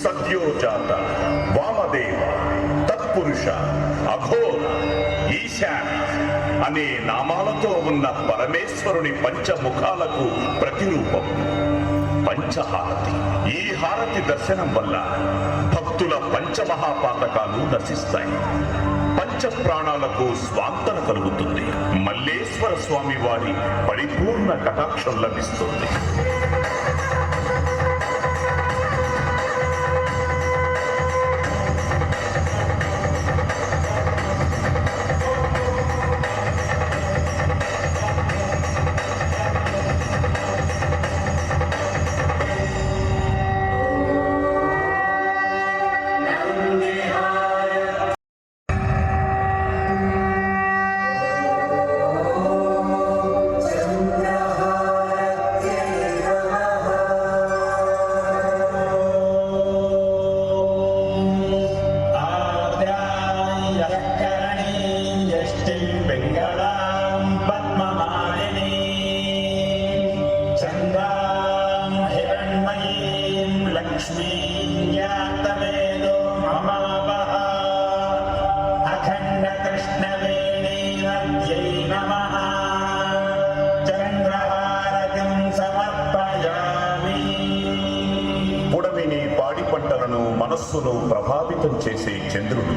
సద్యోజాత, వామదేవ, తత్పురుష, అఘోర, ఈశాన అనే నామాలతో ఉన్న పరమేశ్వరుని పంచముఖాలకు ప్రతిరూపం పంచహారతి. ఈ హారతి దర్శనం వల్ల భక్తుల పంచమహాపాతకాలు నశిస్తాయి, పంచ ప్రాణాలకు స్వాంతన కలుగుతుంది, మల్లేశ్వర స్వామి వారి పరిపూర్ణ కటాక్షం లభిస్తుంది. మనస్సును ప్రభావితం చేసే చంద్రుడు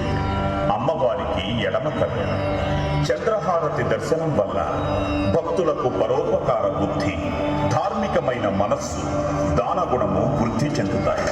అమ్మవారికి ఎడమ కన్య. చంద్రహారతి దర్శనం వల్ల భక్తులకు పరోపకార బుద్ధి, ధార్మికమైన మనస్సు, దానగుణము వృద్ధి చెందుతాయి.